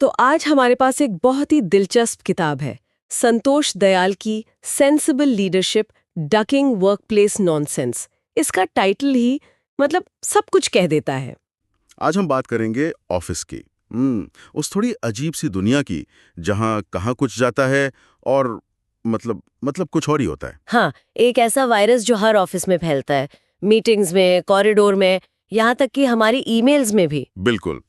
तो आज हमारे पास एक बहुत ही दिलचस्प किताब है, संतोष दयाल की sensible leadership ducking workplace nonsense. इसका टाइटल ही मतलब सब कुछ कह देता है। आज हम बात करेंगे ऑफिस की। उस थोड़ी अजीब सी दुनिया की, जहाँ कहाँ कुछ जाता है और मतलब कुछ और ही होता है। हाँ, एक ऐसा वायरस जो हर ऑफिस में फैलता है, मीटिंग्स में, कॉरिडोर में, यहाँ तक कि हमारी ईमेल्स में भी। बिल्कुल।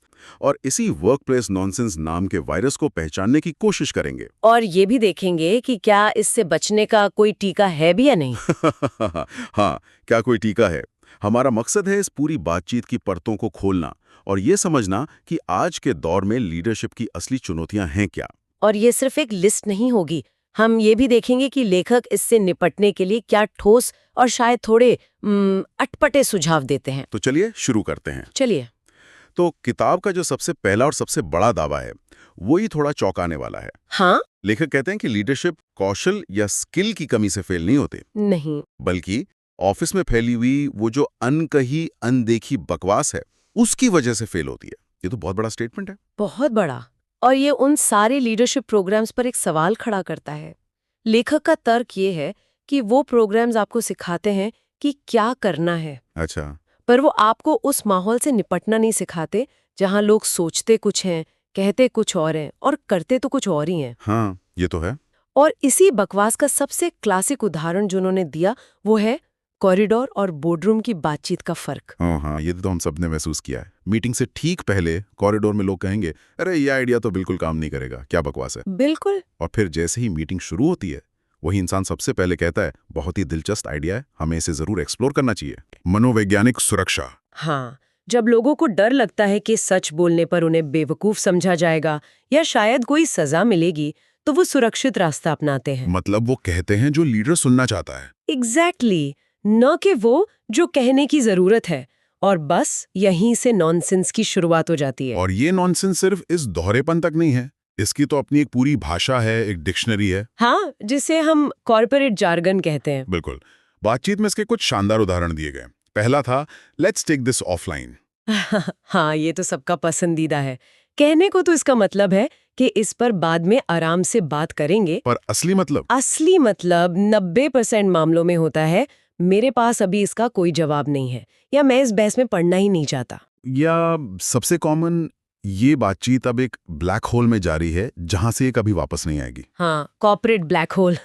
और इसी वर्कप्लेस नॉनसेंस नाम के वायरस को पहचानने की कोशिश करेंगे। और ये भी देखेंगे कि क्या इससे बचने का कोई टीका है भी या नहीं। हाँ, क्या कोई टीका है? हमारा मकसद है इस पूरी बातचीत की परतों को खोलना और ये समझना कि आज के दौर में लीडरशिप की असली चुनौतियां हैं क्या। और ये सिर्फ एक लिस्ट नहीं होगी, हम ये भी देखेंगे कि लेखक इससे निपटने के लिए क्या ठोस और शायद थोड़े अटपटे सुझाव देते हैं। तो चलिए शुरू करते हैं। चलिए। तो किताब का जो सबसे पहला और सबसे बड़ा दावा है, वो ही थोड़ा चौंकाने वाला है। हाँ। लेखक कहते हैं कि लीडरशिप कौशल या स्किल की कमी से फेल नहीं होते, नहीं। बल्कि ऑफिस में फैली हुई वो जो अनकही अनदेखी बकवास है, उसकी वजह से फेल होती है। ये तो बहुत बड़ा स्टेटमेंट है। बहुत बड़ा। और ये उन सारे लीडरशिप प्रोग्राम्स पर एक सवाल खड़ा करता है। लेखक का तर्क ये है कि वो प्रोग्राम्स आपको सिखाते हैं कि क्या करना है, अच्छा। पर वो आपको उस माहौल से निपटना नहीं सिखाते जहां लोग सोचते कुछ हैं, कहते कुछ और हैं और करते तो कुछ और ही हैं। हाँ, ये तो है। और इसी बकवास का सबसे क्लासिक उदाहरण जो उन्होंने दिया वो है कॉरिडोर और बोर्डरूम की बातचीत का फर्क। हाँ, ये तो हम सबने महसूस किया है। मीटिंग से ठीक पहले कॉरिडोर में लोग कहेंगे, अरे ये आइडिया तो बिल्कुल काम नहीं करेगा, क्या बकवास है। बिल्कुल। और फिर जैसे ही मीटिंग शुरू होती है, वही इंसान सबसे पहले कहता है, बहुत ही दिलचस्प आइडिया है, हमें इसे जरूर एक्सप्लोर करना चाहिए। मनोवैज्ञानिक सुरक्षा। हाँ, जब लोगों को डर लगता है कि सच बोलने पर उन्हें बेवकूफ समझा जाएगा या शायद कोई सजा मिलेगी, तो वो सुरक्षित रास्ता अपनाते हैं। मतलब वो कहते हैं जो लीडर सुनना चाहता है। एग्जैक्टली, न कि वो जो कहने की जरूरत है। और बस यहीं से नॉनसेंस की शुरुआत हो जाती है। और ये नॉनसेंस सिर्फ इस दोहरेपन तक नहीं है, इसकी तो अपनी एक पूरी भाषा है, एक डिक्शनरी है। हाँ, जिसे हम कॉर्पोरेट जार्गन कहते हैं। बिल्कुल। बातचीत में इसके कुछ शानदार उदाहरण दिए गए। पहला था, लेट्स टेक दिस ऑफलाइन। हाँ, ये तो सबका पसंदीदा है। कहने को तो इसका मतलब है कि इस पर बाद में आराम से बात करेंगे, पर असली मतलब 90% मामलों में होता है, मेरे पास अभी इसका कोई जवाब नहीं है या मैं इस बहस में पढ़ना ही नहीं चाहता। या सबसे कॉमन, ये बातचीत अब एक ब्लैक होल में जारी है, जहां से ये कभी वापस नहीं आएगी। हाँ, कॉर्पोरेट ब्लैक होल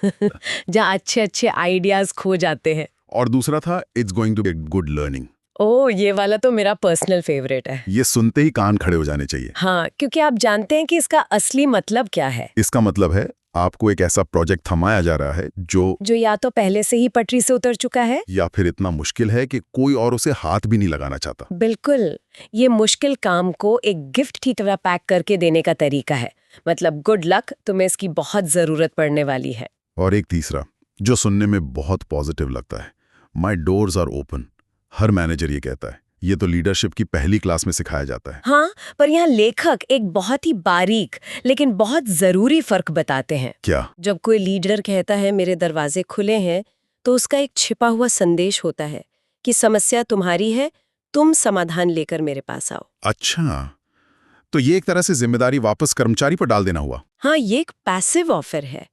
जहाँ अच्छे अच्छे आइडियाज खो जाते हैं। और दूसरा था, it's going to be good learning. Oh, ये वाला तो मेरा पर्सनल फेवरेट है। ये सुनते ही कान खड़े हो जाने चाहिए। हाँ, क्योंकि आप जानते हैं कि इसका असली मतलब क्या है। इसका मतलब है, आपको एक ऐसा प्रोजेक्ट थमाया जा रहा है जो या तो पहले से ही पटरी से उतर चुका है या फिर इतना मुश्किल है कि कोई और उसे हाथ भी नहीं लगाना चाहता। बिल्कुल। ये मुश्किल काम को एक गिफ्ट की तरह पैक करके देने का तरीका है। मतलब गुड लक, तुम्हें इसकी बहुत जरूरत पड़ने वाली है। और एक तीसरा, जो सुनने में बहुत पॉजिटिव लगता है, माई डोर्स आर ओपन। हर मैनेजर ये कहता है, ये तो लीडरशिप की पहली क्लास में सिखाया जाता है। हाँ, पर यहाँ लेखक एक बहुत ही बारीक लेकिन बहुत जरूरी फर्क बताते हैं। क्या? जब कोई लीडर कहता है मेरे दरवाजे खुले हैं, तो उसका एक छिपा हुआ संदेश होता है कि समस्या तुम्हारी है, तुम समाधान लेकर मेरे पास आओ। अच्छा, तो ये एक तरह से जिम्मेदारी वापस कर्मचारी पर डाल देना हुआ। हाँ, ये एक पैसिव ऑफर है।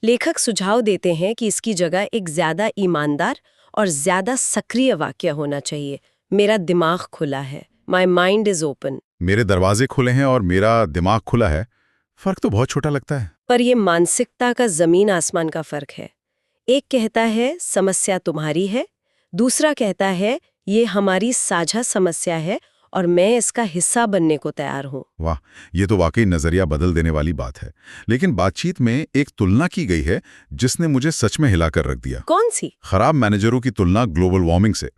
लेखक सुझाव देते हैं कि इसकी जगह एक ज्यादा ईमानदार और ज्यादा सक्रिय वाक्य होना चाहिए। मेरा दिमाग खुला है, माई माइंड इज ओपन। मेरे दरवाजे खुले हैं और मेरा दिमाग खुला है। फर्क तो बहुत छोटा लगता है। पर ये मानसिकता का जमीन आसमान का फर्क है। एक कहता है समस्या तुम्हारी है, दूसरा कहता है ये हमारी साझा समस्या है और मैं इसका हिस्सा बनने को तैयार हूँ। वाह, ये तो वाकई नजरिया बदल देने वाली बात है। लेकिन बातचीत में एक तुलना की गई है जिसने मुझे सच में हिलाकर रख दिया। कौन सी? खराब मैनेजरों की तुलना ग्लोबल वार्मिंग से।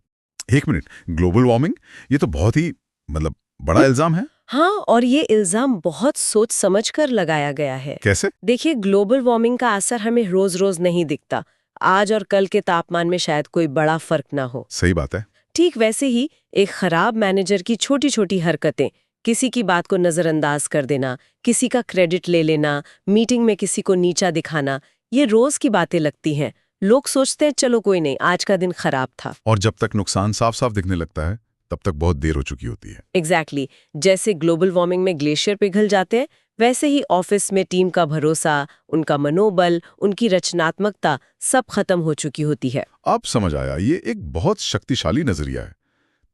एक मिनट, ग्लोबल वार्मिंग, ये तो बहुत ही बड़ा इल्जाम है। हाँ, और ये इल्जाम बहुत सोच समझकर लगाया गया है। कैसे? देखिए, ग्लोबल वार्मिंग का असर हमें रोज रोज नहीं दिखता। आज और कल के तापमान में शायद कोई बड़ा फर्क ना हो। सही बात है। ठीक वैसे ही एक खराब मैनेजर की छोटी छोटी हरकतें, किसी की बात को नजरअंदाज कर देना, किसी का क्रेडिट ले लेना, मीटिंग में किसी को नीचा दिखाना, ये रोज की बातें लगती हैं। लोग सोचते हैं चलो कोई नहीं, आज का दिन खराब था। और जब तक नुकसान साफ साफ दिखने लगता है, तब तक बहुत देर हो चुकी होती है। एग्जैक्टली। जैसे ग्लोबल वार्मिंग में ग्लेशियर पिघल जाते हैं, वैसे ही ऑफिस में टीम का भरोसा, उनका मनोबल, उनकी रचनात्मकता सब खत्म हो चुकी होती है। अब समझ आया, ये एक बहुत शक्तिशाली नजरिया है।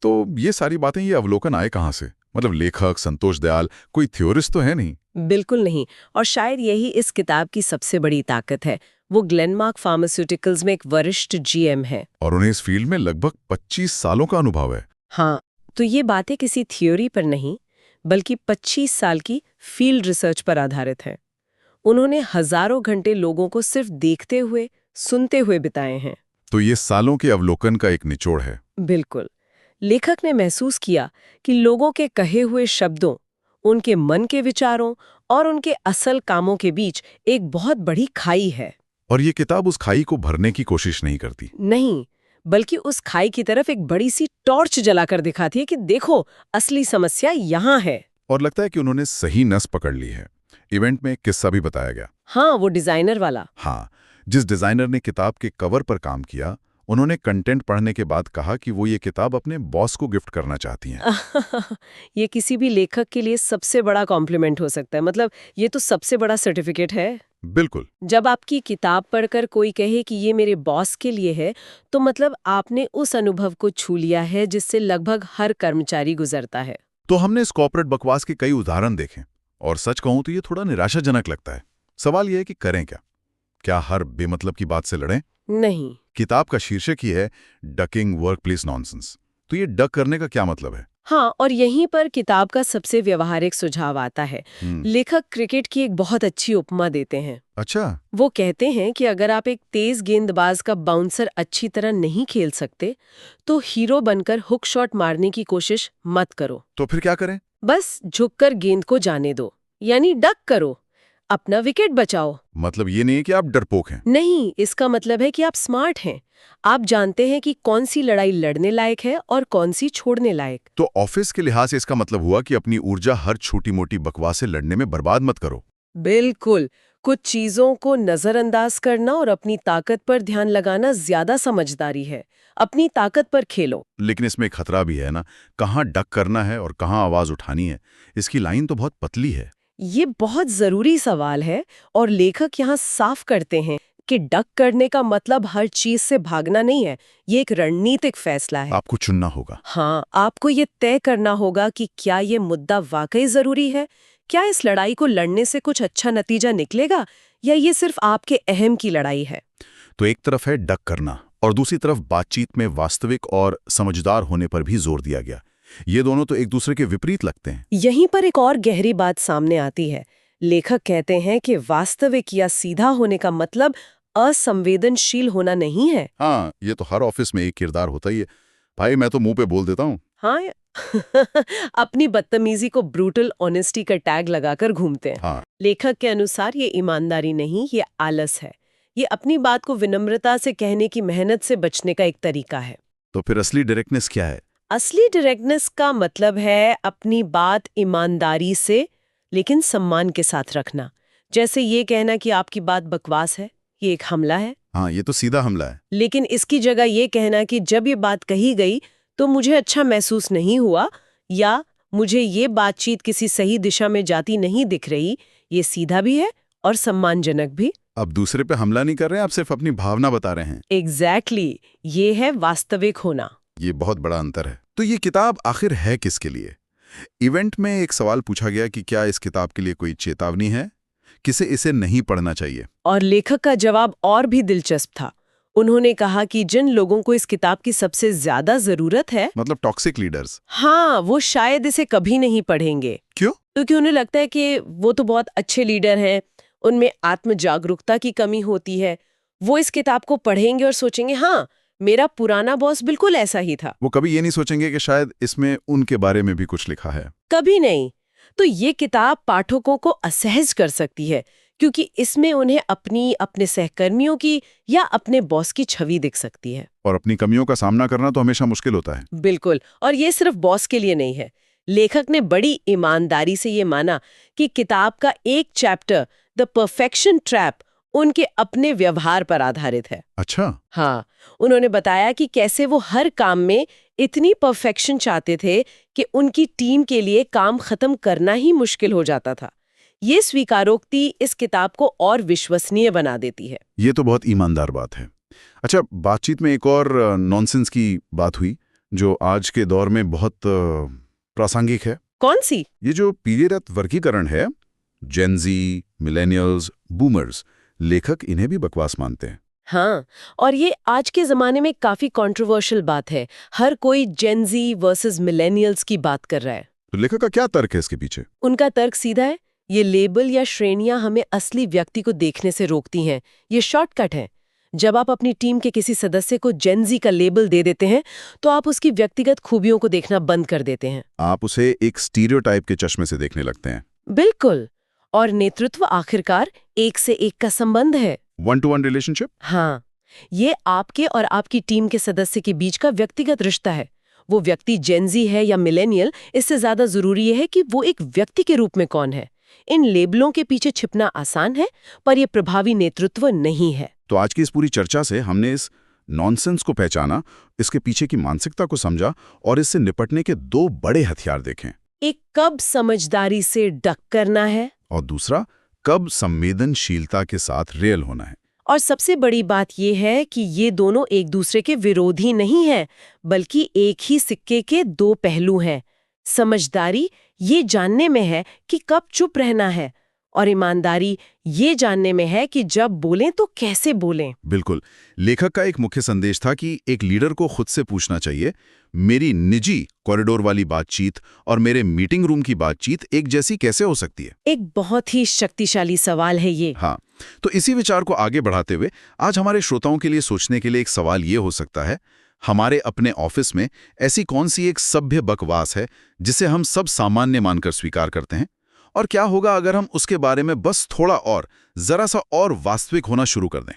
तो ये सारी बातें, ये अवलोकन आए कहाँ से? मतलब लेखक संतोष दयाल कोई थ्योरिस्ट तो है नहीं? बिल्कुल नहीं, और शायद यही इस किताब की सबसे बड़ी ताकत है। वो ग्लेनमार्क फार्मास्यूटिकल्स में एक वरिष्ठ जीएम है। और उन्हें इस फील्ड में लगभग 25 सालों का अनुभव है। हाँ, तो ये बातें किसी थ्योरी पर नहीं, बल्कि 25 साल की फील्ड रिसर्च पर आधारित है। उन्होंने हजारों घंटे लोगों को सिर्फ देखते हुए, सुनते हुए बिताए हैं। तो ये सालों के अवलोकन का एक निचोड़ है। बिल्कुल। लेखक ने महसूस किया कि लोगों के कहे हुए शब्दों, उनके मन के विचारों और उनके असल कामों के बीच एक बहुत बड़ी खाई है। और ये किताब उस खाई को भरने की कोशिश नहीं करती। नहीं, बल्कि उस खाई की तरफ एक बड़ी सी टॉर्च जलाकर दिखाती है कि देखो, असली समस्या यहाँ है। और लगता है कि उन्होंने सही नस पकड़ ली है। इवेंट में एक किस्सा भी बताया गया। हाँ, वो डिजाइनर वाला। हाँ, जिस डिजाइनर ने किताब के कवर पर काम किया, उन्होंने कंटेंट पढ़ने के बाद कहा कि वो ये किताब अपने बॉस को गिफ्ट करना चाहती हैं। ये किसी भी लेखक के लिए सबसे बड़ा कॉम्प्लीमेंट हो सकता है। मतलब ये तो सबसे बड़ा सर्टिफिकेट है। बिल्कुल। जब आपकी किताब पढ़कर कोई कहे कि ये मेरे बॉस के लिए है, तो मतलब आपने उस अनुभव को छू लिया है जिससे लगभग हर कर्मचारी गुजरता है। तो हमने इस कॉर्पोरेट बकवास के कई उदाहरण देखे, और सच कहूं तो ये थोड़ा निराशाजनक लगता है। सवाल ये है कि करें क्या? क्या हर बेमतलब की बात से लड़ें? नहीं। किताब का शीर्षक ही है डकिंग वर्कप्लेस नॉनसेंस। तो ये डक करने का क्या मतलब है? हाँ, और यहीं पर किताब का सबसे व्यवहारिक सुझाव आता है। लेखक क्रिकेट की एक बहुत अच्छी उपमा देते हैं। अच्छा। वो कहते हैं कि अगर आप एक तेज गेंदबाज का बाउंसर अच्छी तरह नहीं खेल सकते, तो हीरो बनकर हुक शॉट मारने की कोशिश मत करो। तो फिर क्या करें? बस झुककर गेंद को जाने दो, यानी डक करो, अपना विकेट बचाओ। मतलब ये नहीं है कि आप डरपोक हैं। नहीं, इसका मतलब है कि आप स्मार्ट हैं। आप जानते हैं कि कौन सी लड़ाई लड़ने लायक है और कौन सी छोड़ने लायक। तो ऑफिस के लिहाज से इसका मतलब हुआ कि अपनी ऊर्जा हर छोटी मोटी बकवास से लड़ने में बर्बाद मत करो। बिल्कुल। कुछ चीजों को नजरअंदाज करना और अपनी ताकत पर ध्यान लगाना ज्यादा समझदारी है। अपनी ताकत पर खेलो। लेकिन इसमें एक खतरा भी है ना, कहाँ डक करना है और कहाँ आवाज उठानी है। इसकी लाइन तो बहुत पतली है। ये बहुत जरूरी सवाल है, और लेखक यहाँ साफ करते हैं कि डक करने का मतलब हर चीज से भागना नहीं है। ये एक रणनीतिक फैसला है। आपको चुनना होगा। हाँ, आपको ये तय करना होगा कि क्या ये मुद्दा वाकई जरूरी है, क्या इस लड़ाई को लड़ने से कुछ अच्छा नतीजा निकलेगा, या ये सिर्फ आपके अहम की लड़ाई है। तो एक तरफ है डक करना, और दूसरी तरफ बातचीत में वास्तविक और समझदार होने पर भी जोर दिया गया। ये दोनों तो एक दूसरे के विपरीत लगते हैं। यहीं पर एक और गहरी बात सामने आती है। लेखक कहते हैं कि वास्तविक या सीधा होने का मतलब असंवेदनशील होना नहीं है। हाँ, ये तो हर ऑफिस में एक किरदार होता ही है। भाई मैं तो मुंह पे बोल देता हूँ। हाँ, अपनी बदतमीजी को ब्रूटल ऑनेस्टी का टैग लगाकर घूमते हैं। हाँ। लेखक के अनुसार ये ईमानदारी नहीं, ये आलस है। ये अपनी बात को विनम्रता से कहने की मेहनत से बचने का एक तरीका है। तो फिर असली डायरेक्टनेस क्या है? असली डायरेक्टनेस का मतलब है अपनी बात ईमानदारी से लेकिन सम्मान के साथ रखना। जैसे ये कहना कि आपकी बात बकवास है, ये एक हमला है। हाँ, ये तो सीधा हमला है। लेकिन इसकी जगह ये कहना कि जब ये बात कही गई तो मुझे अच्छा महसूस नहीं हुआ, या मुझे ये बातचीत किसी सही दिशा में जाती नहीं दिख रही, ये सीधा भी है और सम्मानजनक भी। अब दूसरे पे हमला नहीं कर रहे हैं, आप सिर्फ अपनी भावना बता रहे हैं। एग्जैक्टली, ये है वास्तविक होना। ये बहुत बड़ा अंतर है। तो ये किताब आखिर है किसके लिए? इवेंट में एक सवाल पूछा गया कि क्या इस किताब के लिए कोई चेतावनी है, किसे इसे नहीं पढ़ना चाहिए? और लेखक का जवाब और भी दिलचस्प था। उन्होंने कहा कि जिन लोगों को इस किताब की सबसे ज्यादा जरूरत है, मतलब टॉक्सिक लीडर्स। हाँ, वो शायद इसे कभी नहीं पढ़ेंगे। क्यों? क्योंकि उन्हें लगता है कि वो तो बहुत अच्छे लीडर हैं, उनमें आत्म जागरूकता की कमी होती है। वो इस किताब को पढ़ेंगे और सोचेंगे, हाँ, मेरा पुराना बॉस बिल्कुल ऐसा ही था। वो कभी ये नहीं सोचेंगे कि शायद इसमें उनके बारे में भी कुछ लिखा है। कभी नहीं। तो ये किताब पाठकों को असहज कर सकती है, क्योंकि इसमें उन्हें अपने सहकर्मियों की या अपने बॉस की छवि दिख सकती है। और अपनी कमियों का सामना करना तो हमेशा मुश्किल होता है। बिल्कुल, और ये सिर्फ बॉस के लिए नहीं है। लेखक ने बड़ी ईमानदारी से ये माना कि किताब का एक चैप्टर, द परफेक्शन ट्रैप, उनके अपने व्यवहार पर आधारित है। अच्छा। हाँ, उन्होंने बताया कि कैसे वो हर काम में इतनी परफेक्शन चाहते थे कि उनकी टीम के लिए काम खत्म करना ही मुश्किल हो जाता था। ये स्वीकारोक्ति इस किताब को और विश्वसनीय बना देती है। ये तो बहुत ईमानदार बात है। अच्छा, बातचीत में एक और नॉनसेंस की बात हुई जो आज के दौर में बहुत प्रासंगिक है। कौन सी? ये जो पीढ़ीगत वर्गीकरण है, जेनजी, मिलेनियल्स, बूमर्स, लेखक इन्हें भी बकवास मानते हैं। हाँ, और ये आज के ज़माने में काफ़ी कंट्रोवर्शियल बात है। हर कोई जेनजी वर्सेस मिलेनियल्स की बात कर रहा है। तो लेखक का क्या तर्क है इसके पीछे? उनका तर्क सीधा है, ये लेबल या श्रेणियां हमें असली व्यक्ति को देखने से रोकती हैं। ये शॉर्टकट है। जब आप अपनी टीम के किसी सदस्य को जेनजी का लेबल दे देते हैं, तो आप उसकी व्यक्तिगत खूबियों को देखना बंद कर देते हैं। आप उसे एक स्टीरियोटाइप के चश्मे से देखने लगते हैं। बिल्कुल। और नेतृत्व आखिरकार एक से एक का संबंध है। 1-to-1 relationship? हाँ, ये आपके और आपकी टीम के सदस्य के बीच का व्यक्तिगत रिश्ता है। वो व्यक्ति जेनजी है या मिलेनियल, इससे ज्यादा जरूरी ये है कि वो एक व्यक्ति के रूप में कौन है। इन लेबलों के पीछे छिपना आसान है, पर ये प्रभावी नेतृत्व नहीं है। तो आज की इस पूरी चर्चा से हमने इस नॉनसेंस को पहचाना, इसके पीछे की मानसिकता को समझा और इससे निपटने के 2 बड़े हथियार देखें। एक कब समझदारी से डक करना है, और दूसरा कब संवेदनशीलता के साथ रियल होना है। और सबसे बड़ी बात यह है कि ये दोनों एक दूसरे के विरोधी नहीं हैं, बल्कि एक ही सिक्के के 2 पहलू हैं। समझदारी ये जानने में है कि कब चुप रहना है, और ईमानदारी ये जानने में है कि जब बोलें तो कैसे बोलें। बिल्कुल। लेखक का एक मुख्य संदेश था कि एक लीडर को खुद से पूछना चाहिए, मेरी निजी कॉरिडोर वाली बातचीत और मेरे मीटिंग रूम की बातचीत एक जैसी कैसे हो सकती है? एक बहुत ही शक्तिशाली सवाल है ये। हाँ, तो इसी विचार को आगे बढ़ाते हुए आज हमारे श्रोताओं के लिए सोचने के लिए एक सवाल ये हो सकता है, हमारे अपने ऑफिस में ऐसी कौन सी एक सभ्य बकवास है जिसे हम सब सामान्य मानकर स्वीकार करते हैं? और क्या होगा अगर हम उसके बारे में बस थोड़ा और, जरा सा और वास्तविक होना शुरू कर दें?